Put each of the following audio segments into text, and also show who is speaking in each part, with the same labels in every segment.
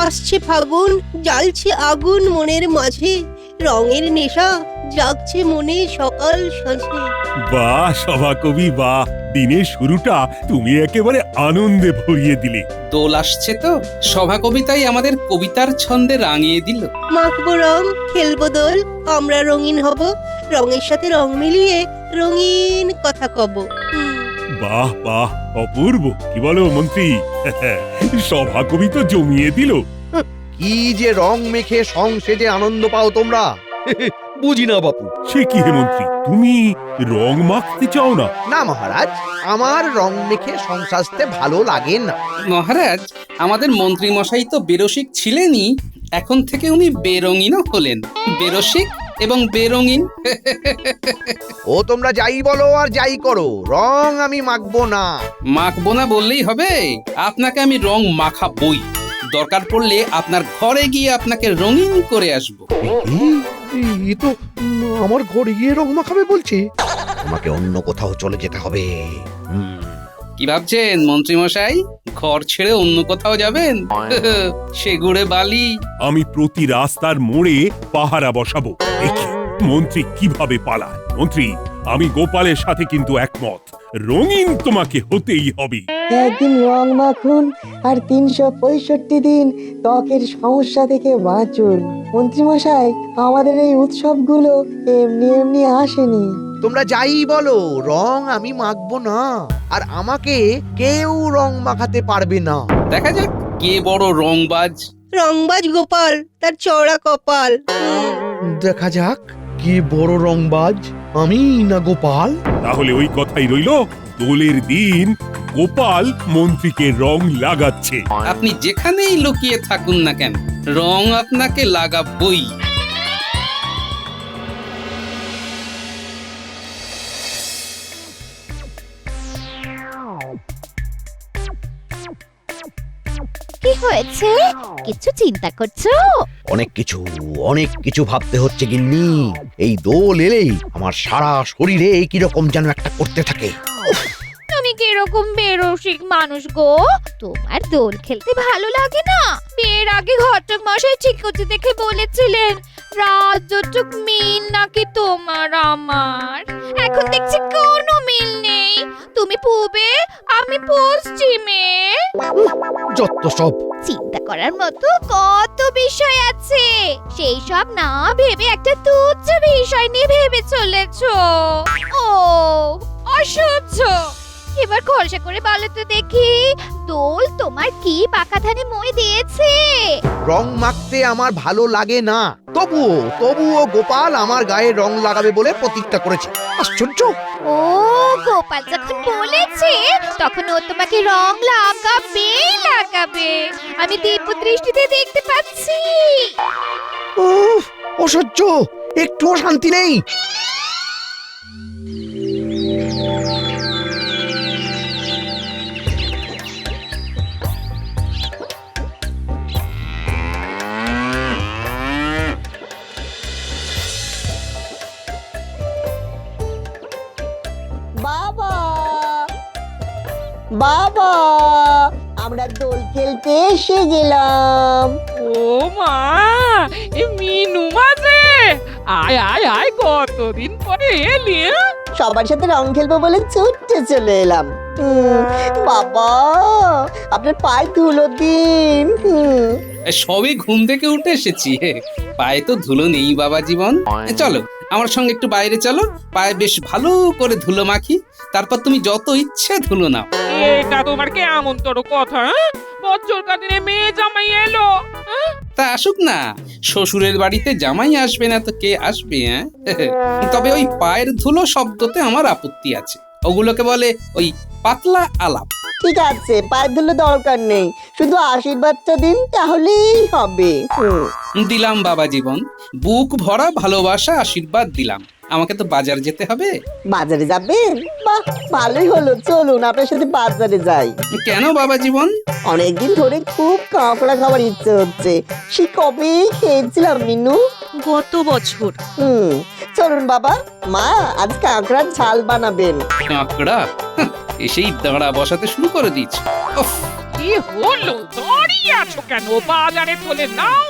Speaker 1: আসছে ফাগুন, জ্বালছে আগুন মনের মাঝে, রঙের নেশা জাগছে মনে সকাল সাঁঝে।
Speaker 2: বাহ সভাকবি বাহ, দিনের শুরুটা তুমি একেবারে আনন্দে ভরিয়ে দিলে।
Speaker 3: দোল আসছে তো, সভা কবিতাই আমাদের কবিতার ছন্দে রাঙিয়ে দিল।
Speaker 1: মাখবো রং, খেলবো দোল, আমরা রঙিন হব, রঙের সাথে রং মিলিয়ে রঙিন কথা কব।
Speaker 2: বাহ বাহ, অপূর্ব। কি বলো মন্ত্রী? সভাকবি তো জমিয়ে দিল।
Speaker 4: কি যে রং মেখে সংসেজে আনন্দ পাও তোমরা, বুঝি না বাপু।
Speaker 2: সে কি হে মন্ত্রী, তুমি রং মাখতে চাও না?
Speaker 4: না মহারাজ, আমার রং মেখে সংসাজতে ভালো লাগে না।
Speaker 3: মহারাজ, আমাদের মন্ত্রী মশাই তো বেরসিক ছিলেনই, এখন থেকে উনি বেরঙিনও হলেন। বেরসিক এবং বেরঙিন।
Speaker 4: ও তোমরা যাই বলো আর যাই করো, রং আমি মাখবো না।
Speaker 3: মাখবো না বললেই হবে, আপনাকে আমি রং মাখাবই। দরকার পড়লে আপনার ঘরে গিয়ে আপনাকে রঙিন করে আসবো।
Speaker 4: এ তো আমার ঘরে গিয়ে রং মাখাবে বলছে। তোমাকে অন্য কোথাও চলে যেতে হবে।
Speaker 3: কি ভাবছেন মন্ত্রী মশাই, ঘর ছেড়ে অন্য কোথাও যাবেন? সেগুড়ে বালি।
Speaker 2: আমি প্রতি রাস্তার মোড়ে পাহারা বসাবো, দেখি মন্ত্রী কিভাবে পালায়। মন্ত্রী, আমি গোপালের সাথে কিন্তু একমত, রঙিন তোমাকে হতেই হবে।
Speaker 5: একদিন রং মাখুন আর ৩৬৫ দিন ত্বকের সমস্যা থেকে বাঁচুন। মন্ত্রীমশাই, আমাদের এই উৎসবগুলো এমনি এমনি আসেনি।
Speaker 4: তোমরা যাই বলো, রং আমি মাখবো না, আর আমাকে কেউ রং মাখাতে পারবে না।
Speaker 3: দেখা যাক কে বড় রংবাজ।
Speaker 1: রংবাজ গোপাল, তার চওড়া কপাল।
Speaker 4: দেখা যাক কে বড় রংবাজ, আমি না গোপাল।
Speaker 2: তাহলে ওই কথাই রইলো, দোলের দিন গোপাল মন্ত্রীকে রং লাগাচ্ছে।
Speaker 3: আপনি যেখানেই লুকিয়ে থাকুন না কেন, রং আপনাকে লাগাবই।
Speaker 6: কি হয়েছে? কিছু চিন্তা করছো?
Speaker 4: অনেক কিছু ভাবতে হচ্ছে গিন্নি। এই দোল এলেই আমার সারা শরীরে কিরকম যেন একটা করতে থাকে।
Speaker 6: তুমি কিরকম বেরসিক মানুষ গো? তোমার দোল খেলতে ভালো লাগে না? বিয়ের আগে ঘটক মশাই ঠিকই দেখে বলেছিলেন রাজযোগ মিল নাকি তোমার আমার। এখন দেখছি কোনো মিল নেই, তুমি পূবে আমি পশ্চিমে।
Speaker 4: যত সব।
Speaker 6: চিন্তা করার মতো কত বিষয় আছে, সেই সব না ভেবে একটা তুচ্ছ বিষয় নিয়ে ভেবে চলেছো। ও অসহ্য। এবার খরচা করে বলো তো দেখি, দোল তোমার কি পাকা ধানে মই দিয়েছে?
Speaker 4: রং মাখতে আমার ভালো লাগে না, তবুও গোপাল আমার গায়ে রং লাগাবে বলে প্রতিজ্ঞা করেছে। আশ্চর্য।
Speaker 6: ও গোপাল যখন বলেছে তখন ও তোমাকে রং লাগাবে। আমি দিব্য দৃষ্টিতে দেখতে পাচ্ছি।
Speaker 4: অসহ্য, একটুও শান্তি নেই।
Speaker 5: বাবা, বাবা, আমরা দোল খেলতে এসে গেলাম।
Speaker 7: ও মা, এ মিনু মাঝে আয় আয় আয়, কতদিন পরে এলি?
Speaker 5: সবার সাথে রং খেলবো বলে ছুটে চলে এলাম। বাবা, আপনার পায়ে ধুলো দিন।
Speaker 3: সবে ঘুম থেকে উঠে এসেছি, পায়ে তো ধুলো নেই বাবা জীবন। চলো আমার সঙ্গে একটু বাইরে চলো, পায়ে বেশ ভালো করে ধুলো মাখি, তারপর তুমি যত ইচ্ছে ধুলো নাও।
Speaker 7: এটা তোমার কেমন তোর কথা? বছর কাদিনে মেয়ে জামাই এলো,
Speaker 3: তা আসুক না, শ্বশুরের বাড়িতে জামাই আসবে না তো কে আসবে? তবে ওই পায়ের ধুলো শব্দতে আমার আপত্তি আছে, ওগুলোকে বলে ওই পাতলা আলাপ।
Speaker 5: ঠিক আছে, পায়ে ধুলো দরকার নেই, শুধু আশীর্বাদটা দিন তাহলেই হবে।
Speaker 3: দিলাম বাবা জীবন, বুক ভরা ভালোবাসা আশীর্বাদ দিলাম। আমাকে তো বাজার যেতে হবে।
Speaker 5: বাজারে যাবেন? বাহ, ভালোই হলো, চলুন আপনার সাথে বাজারে যাই।
Speaker 3: কেন বাবা জীবন?
Speaker 5: অনেকদিন ধরে খুব কাঁকড়া খাবার ইচ্ছে হচ্ছে, সে কবে খেয়েছিলাম মিনু।
Speaker 7: গত বছর।
Speaker 5: চলুন বাবা, মা আজ কাঁকড়ার ঝাল বানাবেন।
Speaker 3: কাঁকড়া? এসেই দাঁড়া বসাতে শুরু করে দিচ্ছ।
Speaker 7: কি হলো তোরই? দাঁড়িয়ে আছো কেন? বাজারে চলে নাও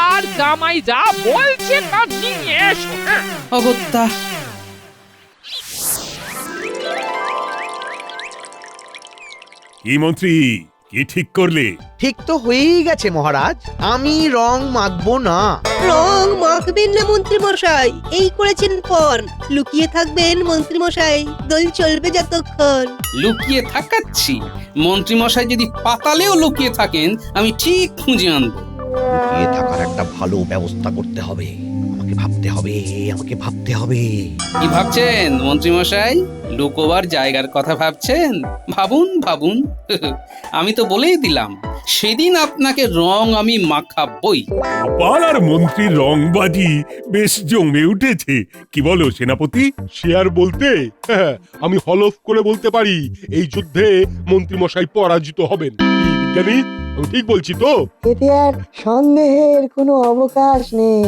Speaker 7: আর জামাই যা বলছে তা নিয়ে এসো। হ্যাঁ?
Speaker 3: অগত্যা
Speaker 2: কি মন্ত্রী, কি ঠিক করলে?
Speaker 4: ঠিক তো হয়েই গেছে মহারাজ, আমি রং মাখবো না।
Speaker 1: রং মাখবেন না মন্ত্রী মশাই, এই করেছেন পণ। লুকিয়ে থাকবেন মন্ত্রী মশাই, দোল চলবে যতক্ষণ।
Speaker 3: লুকিয়ে থাকাচ্ছি? মন্ত্রী মশাই যদি পাতালেও লুকিয়ে থাকেন আমি ঠিক খুঁজে আনবো।
Speaker 4: লুকিয়ে থাকার একটা ভালো ব্যবস্থা করতে হবে। আমাকে ভাবতে হবে, আমাকে ভাবতে হবে।
Speaker 3: কি ভাবছেন মন্ত্রী মশাই? লুকোবার জায়গার কথা ভাবছেন? ভাবুন ভাবুন। আমি তো বলেই দিলাম সেদিন আপনাকে রং আমি মাখাবই।
Speaker 2: গোপাল আর মন্ত্রীর রংবাজি বেশ জমে উঠেছে, কি বলো সেনাপতি?
Speaker 8: সে আর বলতে, হ্যাঁ, আমি হলফ করে বলতে পারি এই যুদ্ধে মন্ত্রীমশাই পরাজিত হবেন। কি বিজ্ঞানী, আমি ঠিক বলছি তো?
Speaker 5: এতে আর সন্দেহের কোনো অবকাশ নেই,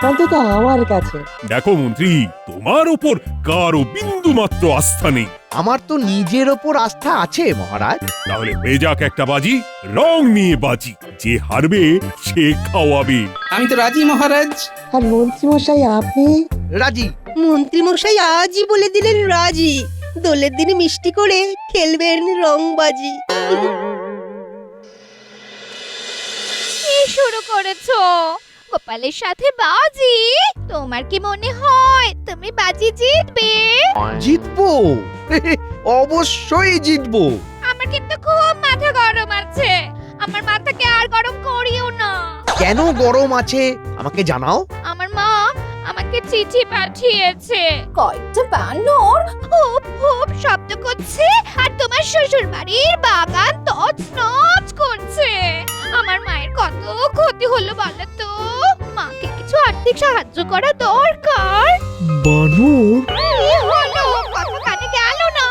Speaker 5: অন্তত আমার কাছে।
Speaker 2: দেখো মন্ত্রী, তোমার উপর কারো বিন্দু মাত্র আস্থা নেই।
Speaker 4: আমার তো নিজের ওপর আস্থা আছে মহারাজ।
Speaker 2: তাহলে হয়ে যাক একটা বাজি, রং নিয়ে বাজি। যে হারবে সে খাওয়াবে।
Speaker 3: আমি তো রাজি মহারাজ।
Speaker 5: আর মন্ত্রীমশাই আপনি?
Speaker 4: রাজি।
Speaker 1: মন্ত্রী মশাই আজই বলে দিলেন রাজি, দোলের দিনে মিষ্টি করে খেলবেন রংবাজি।
Speaker 6: কি শুরু করেছো? গোপালের সাথে বাজি? তোমার কি মনে হয় তুমি বাজি জিতবে?
Speaker 4: জিতবো, অবশ্যই জিতবো।
Speaker 6: আমার কিন্তু খুব মাথা গরম আছে, আমার মাথাকে আর গরম করিও না।
Speaker 4: কেন গরম আছে আমাকে জানাও।
Speaker 6: আমার মা আমাকে চিঠি পাঠিয়েছে, কয়েকটা বানর হুপ হুপ শব্দ করছে আর তোমার শ্বশুর বাড়ির বাগান তছনছ করছে। আমার মায়ের কত ক্ষতি হলো বলো তো, মাকে কিছু আর্থিক সাহায্য করা দরকার।
Speaker 4: বানর?
Speaker 6: কি হলো, কথা কানে গেল না?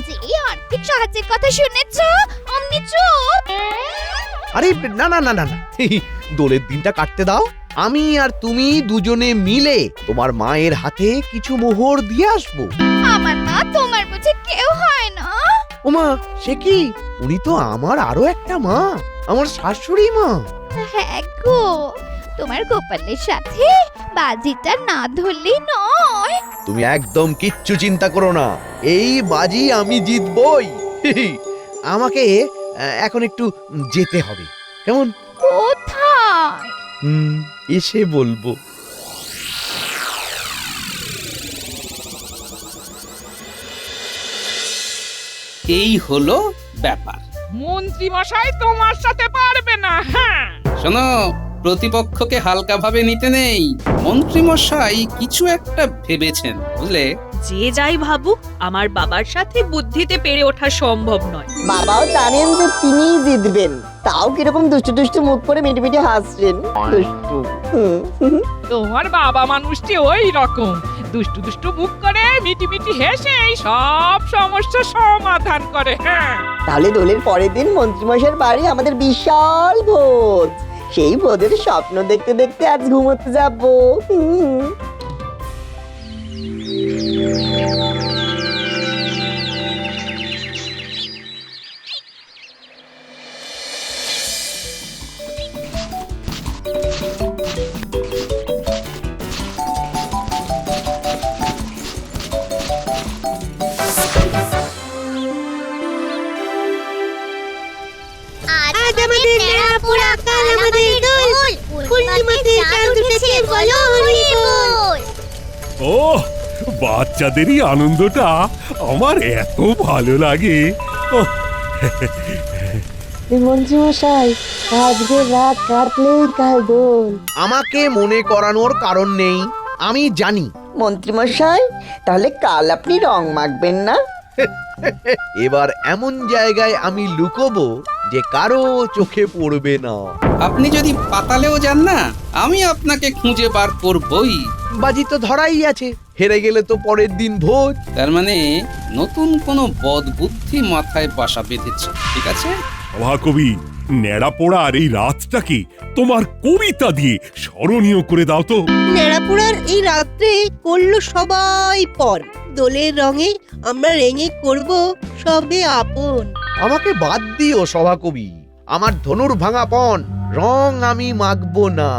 Speaker 6: যে আর্থিক সাহায্যের কথা শুনেছো অমনি চুপ।
Speaker 4: আরে না না না না না, দোলের দিনটা কাটতে দাও। আমি আর তুমি দুজনে মিলে তোমার মায়ের হাতে কিছু মোহর দিয়ে আসবো।
Speaker 6: আমার মা তোমার বুঝে কেউ হয় না?
Speaker 4: ওমা, সে কি? উনি তো আমার আরো একটা মা, আমার শাশুড়ি মা।
Speaker 6: হ্যাঁ গো, তোমার গোপালের সাথে বাজিটা না ধরলেই নয়।
Speaker 4: তুমি একদম কিচ্ছু চিন্তা করো না, এই বাজি আমি জিতবই। আমাকে এখন একটু যেতে হবে, কেমন?
Speaker 6: কোথায়?
Speaker 4: এসে বলবো।
Speaker 3: এই হলো ব্যাপার।
Speaker 7: মন্ত্রী মশাই তোমার সাথে পারবে না। হ্যাঁ,
Speaker 3: শোনো, প্রতিপক্ষকে হালকাভাবে নিতে নেই। মন্ত্রী মশাই কিছু একটা ভেবেছেন, বুঝলে?
Speaker 9: যে যাই ভাবুক, আমার বাবার সাথে বুদ্ধিতে পেরে ওঠা সম্ভব নয়।
Speaker 5: বাবাও জানেন যে তিনিই জিতবেন, তাও কিরকম দুষ্টু দুষ্টু মুখ করে মিটি মিটি হাসছেন। দুষ্টু।
Speaker 7: তোমার বাবা মানুষটি ওই রকম দুষ্টু দুষ্টু মুখ করে মিটি মিটি হেসে সব সমস্যা সমাধান করে। হ্যাঁ,
Speaker 5: তাহলে দোলের পরের দিন মন্ত্রীমশাইয়ের বাড়ি আমাদের বিশাল ভোজ। সেই ভোজের স্বপ্ন দেখতে দেখতে আজ ঘুমোতে যাবো।
Speaker 1: আজ আমাদের নেড়াপোড়া, কাল আমাদের দোল, পূর্ণিমাতে চাঁদ উঠেছে বলো হরি বল।
Speaker 2: ওহ, বাচ্চাদেরই আনন্দটা আমার এত ভালো লাগে। ওহ,
Speaker 5: মন্ত্রীমশাই, আজকে রাত কাটলেই কাল দোল।
Speaker 4: আমাকে মনে করানোর কারণ নেই, আমি জানি।
Speaker 5: মন্ত্রীমশাই, তাহলে কাল আপনি রং মাখবেন না?
Speaker 4: এবার এমন জায়গায় আমি লুকোবো যে কারো চোখে পড়বে না।
Speaker 3: আপনি যদি পাতালেও যান না, আমি আপনাকে খুঁজে বার করবই।
Speaker 4: বাজি তো ধরাই আছে, হেরে গেলে তো পরের দিন ভোজ।
Speaker 3: তার মানে নতুন কোনো বদ বুদ্ধি মাথায় বাসা বেঁধেছে, ঠিক আছে?
Speaker 2: সভাকবি, নেড়াপোড়ার এই রাতটাকে তোমার কবিতা দিয়ে স্মরণীয় করে দাও তো।
Speaker 1: নেড়াপোড়ার এই রাত্রে করলো সবাই পণ, দোলের রঙে আমরা রেঙে করব সবে আপন।
Speaker 4: আমাকে বাদ দিও সভাকবি, আমার ধনুর ভাঙা পণ, রং আমি মাখবো না।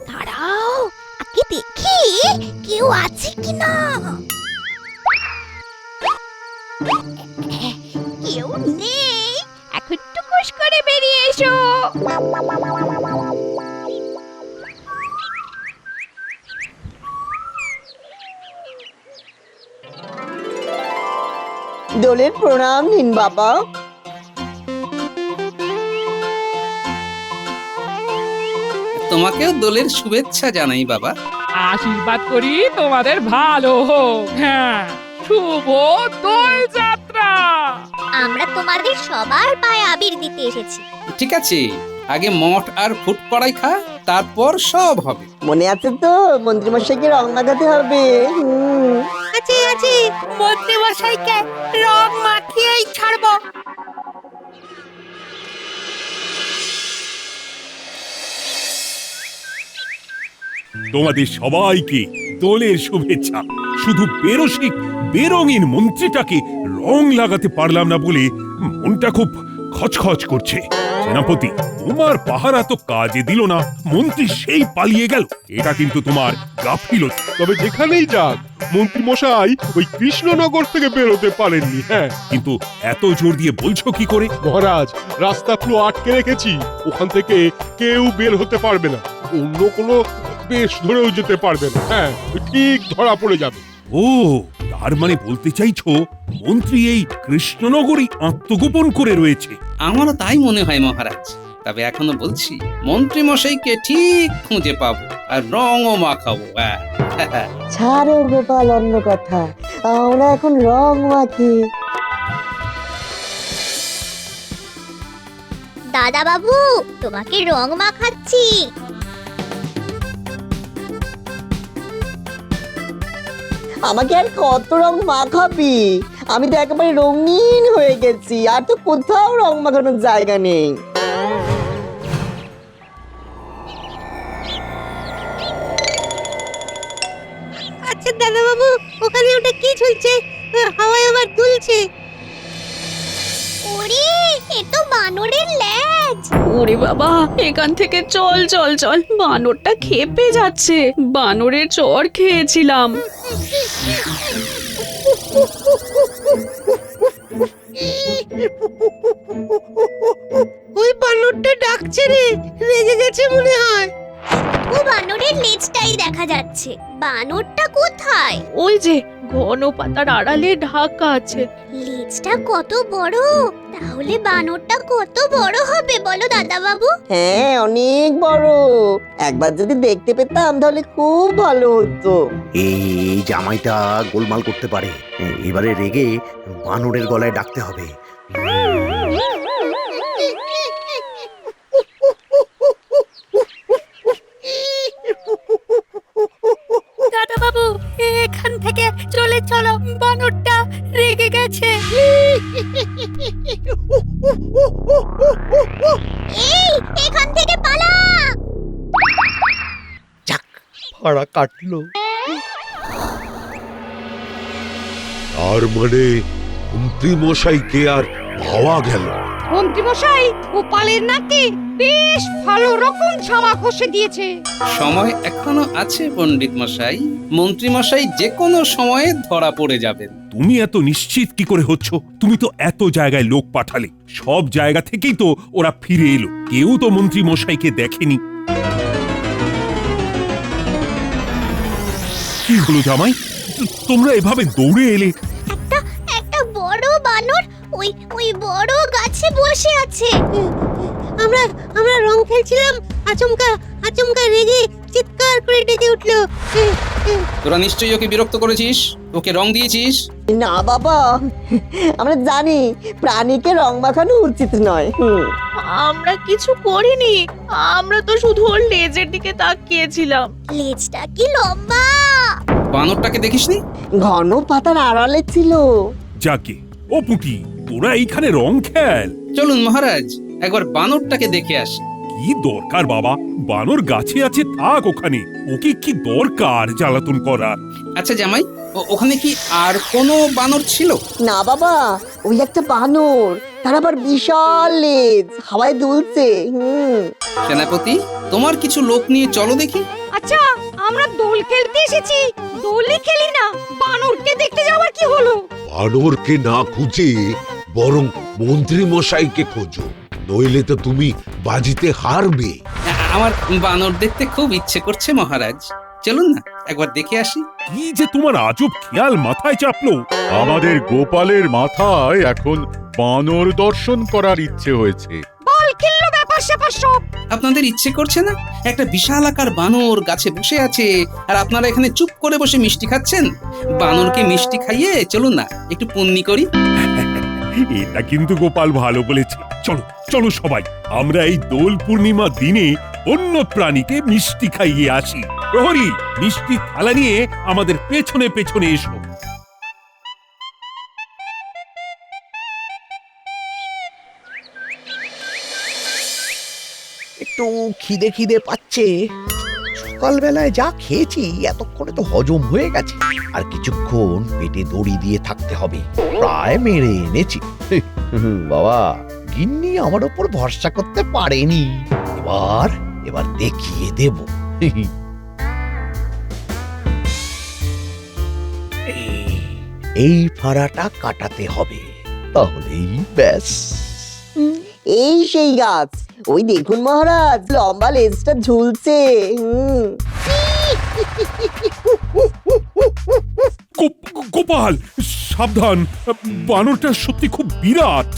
Speaker 6: দাঁড়াও, আগে দেখি কেউ আছে কিনা। কেউ নেই, এখন টুকুস করে বেরিয়ে এসো।
Speaker 5: দোলের প্রণাম নিন বাবা।
Speaker 3: তোমাকেও দোলের শুভেচ্ছা জানাই বাবা।
Speaker 7: আশীর্বাদ করি তোমাদের ভালো হোক। হ্যাঁ, শুভ দোল যাত্রা।
Speaker 6: আমরা তোমাদের সবার পায়ে আবির দিতে এসেছি।
Speaker 3: ঠিক আছে, আগে মঠ আর ফুট কড়াই খা, তারপর সব হবে।
Speaker 5: মনে আছে তো মন্ত্রীমশাইকে রং লাগাতে হবে?
Speaker 1: আছে আছে, মন্ত্রী মশাইকে রং মাখিয়েই ছাড়বো।
Speaker 2: তোমাদের সবাইকে দোলের শুভেচ্ছা। শুধু বেরসিক বেরঙিন মন্ত্রীটাকে রং লাগাতে পারলাম না বলে মনটা খুব খচখচ করছে। সেনাপতি, তোমার পাহারা তো কাজে দিল না, মন্ত্রী সেই পালিয়ে গেল। এটা কিন্তু তোমার গাফিলতি।
Speaker 8: তবে যেখানেই যাক, মন্ত্রী মশাই ওই কৃষ্ণনগর থেকে বেরোতে পারেননি। হ্যাঁ,
Speaker 2: কিন্তু এত জোর দিয়ে বলছো কি করে?
Speaker 8: মহারাজ, রাস্তা পুরো আটকে রেখেছি, ওখান থেকে কেউ বের হতে পারবে না। অন্য কোনো বেশ ধরেও যেতে পারবে না। হ্যাঁ, ঠিক ধরা পড়ে যাবে।
Speaker 2: ও, তার মানে বলতে চাইছো মন্ত্রী এই কৃষ্ণনগরী আত্মগোপন করে রয়েছে?
Speaker 3: আমারও তাই মনে হয় মহারাজ। তবে এখনো বলছি, মন্ত্রী মশাইকে ঠিক খুঁজে পাবো আর রঙও মাখাবো।
Speaker 5: ছাড়ো গোপাল অন্য কথা, আমরা এখন রং মাখি।
Speaker 6: দাদা বাবু, তোমাকে রং মাখাচ্ছি।
Speaker 5: আমাকে আর কত রং মাখাবি? আমি তো একেবারে রঙিন হয়ে গেছি, আর তো কোথাও রং মাখানোর জায়গা নেই।
Speaker 1: আচ্ছা দাদা বাবু, ওখানে ওটা কি ঝুলছে? হাওয়ায় আবার দুলছে।
Speaker 6: ওরে, এ তো বানরের লেজ।
Speaker 9: ওরে বাবা, এখান থেকে চল চল চল, বানরটা খেপে যাচ্ছে। বানরের চর খেয়েছিলাম।
Speaker 1: ওই বানরটা ডাকছে রে, রেগে গেছে মনে হয়।
Speaker 6: ও বানরের লেজটাই দেখা যাচ্ছে। বানরটা কোথায়?
Speaker 9: ওই যে ঘন পাতার আড়ালে ঢাকা আছে।
Speaker 6: লেজটা কত বড়! তাহলে বানরটা কত বড় হবে বলো দাদা বাবু?
Speaker 5: হ্যাঁ, অনেক বড়। একবার যদি দেখতে পেতাম তাহলে খুব ভালো হতো।
Speaker 4: এই জামাইটা গোলমাল করতে পারে, এবারে রেগে বানরের গলায় ডাকতে হবে।
Speaker 1: দাদা বাবু, এখান থেকে চলে চলো, বানরটা রেগে গেছে।
Speaker 6: এই, এখান থেকে পালা!
Speaker 4: ফাড়া কাটলো।
Speaker 8: তার মানে মন্ত্রী মশাইকে আর পাওয়া গেল।
Speaker 1: মন্ত্রী মশাই গোপালের নাকে বেশ ভালো রকম জামা কষে দিয়েছে।
Speaker 3: সময় এখনো আছে পণ্ডিত মশাই। মন্ত্রী মশাই যে কোনো সময়ে ধরা পড়ে যাবেন।
Speaker 2: তুমি এত নিশ্চিত কি করে হচ্ছ? তুমি তো এত জায়গায় লোক পাঠালে, সব জায়গা থেকেই তো ওরা ফিরে এলো, কেউ তো মন্ত্রী মশাইকে দেখেনি। কি হলো জামাই, তোমরা এভাবে দৌড়ে এলে?
Speaker 6: একটা বড় বানর ওই বড় গাছে বসে আছে।
Speaker 1: আমরা রং খেলছিলাম, আচমকা রেগে চিৎকার করে ডেকে উঠলো।
Speaker 3: তোরা নিশ্চয়ই ওকে বিরক্ত করেছিস, ওকে রং দিয়েছিস।
Speaker 5: না বাবা, আমরা জানি প্রাণীকে রং মাখানো উচিত নয়।
Speaker 9: আমরা কিছু করিনি, আমরা তো শুধু ওর লেজের দিকে তাকিয়েছিলাম।
Speaker 6: লেজটা কি লম্বা!
Speaker 3: বানরটাকে দেখিসনি?
Speaker 5: ঘন পাতার আড়ালে ছিল।
Speaker 2: যাকে, ও পুটি, তোরা এইখানে রং খেল?
Speaker 3: চলুন মহারাজ, একবার বানরটাকে দেখে আসি।
Speaker 2: কি দরকার বাবা, বানর গাছে আছে থাক ওখানে, ওকে কি দরকার জ্বালাতন করার?
Speaker 3: আচ্ছা জামাই, ওখানে কি আর কোনো বানর ছিল?
Speaker 5: না বাবা, ওই একটা বানর, তার আবার বিশাল লেজ, হাওয়ায় দুলছে।
Speaker 3: সেনাপতি, তোমার কিছু লোক নিয়ে চলো দেখি।
Speaker 6: আচ্ছা, আমরা দোল খেলতে এসেছি, দোলই খেলি না, বানরকে দেখতে যাওয়ার কি হলো?
Speaker 10: বানরকে না খুঁজে বরং মন্ত্রী মশাইকে খোঁজো, নইলে তো তুমি বাজিতে হারবে।
Speaker 3: আমার বানর দেখতে খুব ইচ্ছে করছে মহারাজ, চলুন না একবার দেখে আসি।
Speaker 2: কি যে তোমার আজব খেয়াল মাথায় চাপলো!
Speaker 11: আমাদের গোপালের মাথায় এখন বানর দর্শন করার ইচ্ছে হয়েছে।
Speaker 6: বল খেললো ব্যাপার স্যাপার সব।
Speaker 3: আপনাদের ইচ্ছে করছে না? একটা বিশাল আকার বানর গাছে বসে আছে, আর আপনারা এখানে চুপ করে বসে মিষ্টি খাচ্ছেন। বানরকে মিষ্টি খাইয়ে চলুন না একটু পুণ্যি করি।
Speaker 2: এটা কিন্তু গোপাল ভালো বলেছে। চলো চলো সবাই, আমরা এই দোল পূর্ণিমা দিনে অন্য প্রাণীকে মিষ্টি খাইয়ে আসি। প্রহরী, মিষ্টি থালা নিয়ে আমাদের পেছনে পেছনে এসো।
Speaker 4: একটু খিদে খিদে পাচ্ছে। সকালবেলায় যা খেয়েছি এতক্ষণে তো হজম হয়ে গেছে, আর কিছুক্ষণ পেটে দড়ি দিয়ে থাকতে হবে। প্রায় মেরে এনেছি। বাবা, গিন্নি আমার ওপর ভরসা করতে পারেনি, এবার এবার দেখিয়ে দেব। এই ফাড়াটা কাটাতে হবে, তাহলেই ব্যাস।
Speaker 5: এই সেই গাছ, ওই দেখুন মহারাজ, লম্বা লেজটা ঝুলছে।
Speaker 2: গোপাল সাবধান, বানরটা সত্যি খুব বিরাট।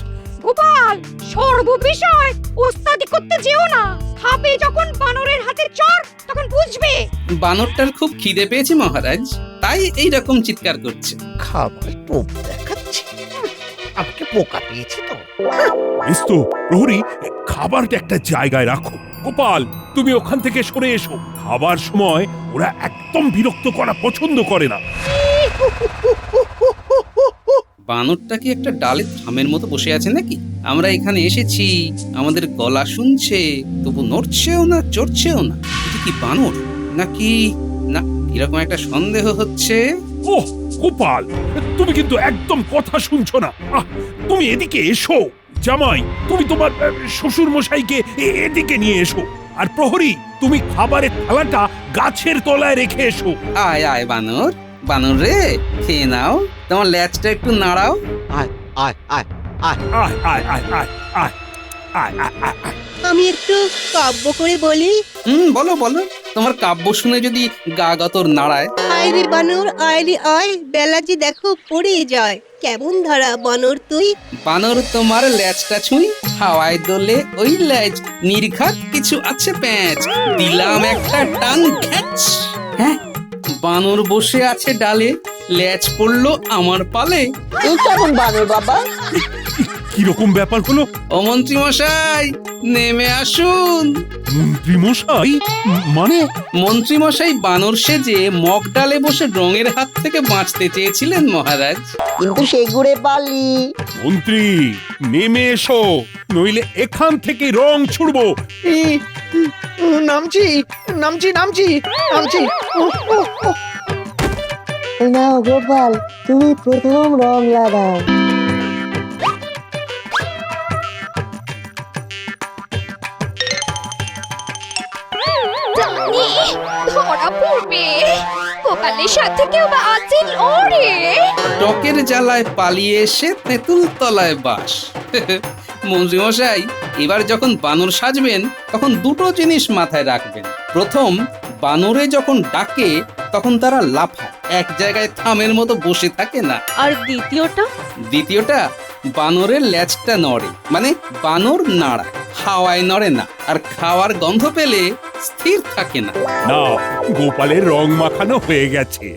Speaker 6: গোপাল, সর্ববিষয় ওস্তাদি করতে যেও না, খাবে যখন বানরের হাতে চড় তখন বুঝবে।
Speaker 3: বানরটার খুব খিদে পেয়েছে মহারাজ, তাই এই রকম চিৎকার করছে।
Speaker 4: খাবার টোপ দেখাচ্ছে, আমাকে পোকা পেয়েছে তো।
Speaker 2: বেশ তো প্রহরী, খাবারটা একটা জায়গায় রাখো। গোপাল, তুমি ওখান থেকে সরে এসো, খাবার সময় ওরা একদম বিরক্ত করা পছন্দ করে না।
Speaker 3: বানরটা কি একটা ডালের থামের মতো বসে আছে নাকি? আমরা এখানে এসেছি, আমাদের গলা শুনছে, তবু নড়ছেও না চড়ছেও না। এটা কি বানর নাকি না? এরকম একটা সন্দেহ হচ্ছে।
Speaker 2: ওহ গোপাল, তুমি কিন্তু একদম কথা শুনছো না। তুমি এদিকে এসো। জামাই, তুমি তোমার শ্বশুর মশাইকে এদিকে নিয়ে এসো। আর প্রহরী, তুমি খাবারের থালাটা গাছের তলায় রেখে এসো।
Speaker 3: আয় আয় বানর, বানর রে, খেয়ে নাও, তোমার ল্যাজটা একটু নাড়াও।
Speaker 4: আয় আয় আয় আয়
Speaker 2: আয় আয় আয় আয় আয় আয় আয় আয় আয়।
Speaker 1: আমি একটু কাব্য করে বলি।
Speaker 3: বলো বলো, তোমার কাব্য শুনে যদি গা গতর নাড়ায়।
Speaker 1: আয় রে বানর, আয় রে আয়, বেলা যে দেখো পড়ে যায়, কেমন ধারা বানর তুই।
Speaker 3: বানর তোমার ল্যাজটা ছুঁই, হাওয়ায় দোলে ওই ল্যাজ, নির্ঘাত কিছু আছে প্যাঁচ, দিলাম একটা টান খ্যাচ। হ্যাঁ, বানর বসে আছে ডালে, ল্যাজ পড়লো আমার পালে।
Speaker 5: এই কেমন বানর বাবা?
Speaker 2: কিরকম ব্যাপার হলো?
Speaker 3: ও মন্ত্রী মশাই, নেমে আসুন।
Speaker 2: মন্ত্রী মশাই মানে?
Speaker 3: মন্ত্রী মশাই বানর সেজে মগ ডালে বসে রঙের হাত থেকে বাঁচতে চেয়েছিলেন মহারাজ,
Speaker 5: কিন্তু সে ঘুরে পারলি।
Speaker 2: মন্ত্রী নেমে এসো, নইলে এখান থেকে রং ছুড়বো।
Speaker 4: নামছি নামছি নামছি নামছি।
Speaker 5: নাও গোপাল, তুমি প্রথম রং লাগাও।
Speaker 6: ধরা পড়বে, গোপালের সাথে কেউ আছে ওরে।
Speaker 3: টকের জ্বালায় পালিয়ে এসে তেঁতুল তলায় বাস। মন্ত্রী মশাই, এবার যখন বানর সাজবেন তখন দুটো জিনিস মাথায় রাখবেন। প্রথম, বানরে যখন ডাকে তখন তারা লাফায়, এক জায়গায় থামের মতো বসে থাকে না।
Speaker 9: আর দ্বিতীয়টা?
Speaker 3: দ্বিতীয়টা, বানরের ল্যাজটা নড়ে, মানে বানর নাড়ায়, হাওয়ায় নড়ে না, আর খাওয়ার গন্ধ পেলে স্থির থাকে না।
Speaker 2: না, গোপালের রং মাখানো হয়ে গেছে।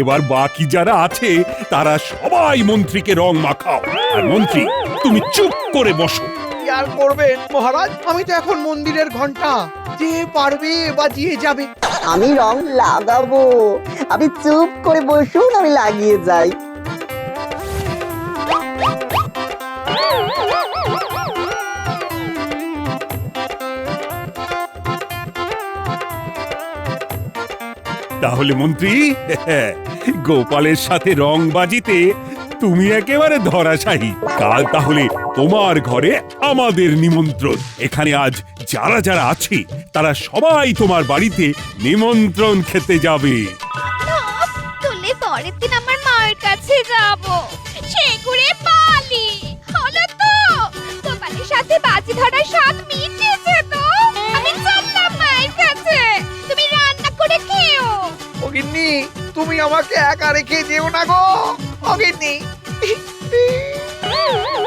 Speaker 2: এবার বাকি যারা আছে তারা সবাই মন্ত্রীকে রং মাখাও। আর মন্ত্রী, তুমি চুপ করে বসো।
Speaker 4: কি আর করবেন মহারাজ, আমি তো এখন মন্দিরের ঘন্টা, যে পারবে বাজিয়ে যাবে।
Speaker 5: আমি রং লাগাবো, আপনি চুপ করে বসুন, আমি লাগিয়ে যাই।
Speaker 2: তাহলে মন্ত্রী, গোপালের সাথে রং বাজিতে তুমি একেবারে ধরাশায়ী। কাল তাহলে তোমার ঘরে আমাদের নিমন্ত্রণ। এখানে আজ যারা যারা আছে তারা সবাই তোমার বাড়িতে নিমন্ত্রণ খেতে যাবে।
Speaker 6: তুলে পরের দিন আমার মায়ের কাছে যাব, সে ঘুরে পালি হলো তো। গোপালের সাথে বাজি ধরার স্বাদ মিটেছে তো। আমি চললাম মায়ের কাছে, তুমি রান্না করে খেও।
Speaker 4: অগিন্নি, তুমি আমাকে একা রেখে যেও না গো অগিন্নি।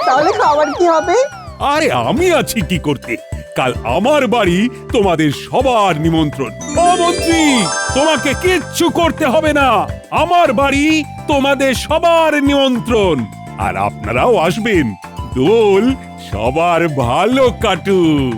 Speaker 5: তাহলে খাবার কি হবে?
Speaker 2: আরে আমি আছি কি করতে? কাল আমার বাড়ি তোমাদের সবার নিমন্ত্রণ। ও মন্ত্রী, তোমাকে কিচ্ছু করতে হবে না। আমার বাড়ি তোমাদের সবার নিমন্ত্রণ, আর আপনারাও আসবেন। দোল সবার ভালো কাটুক।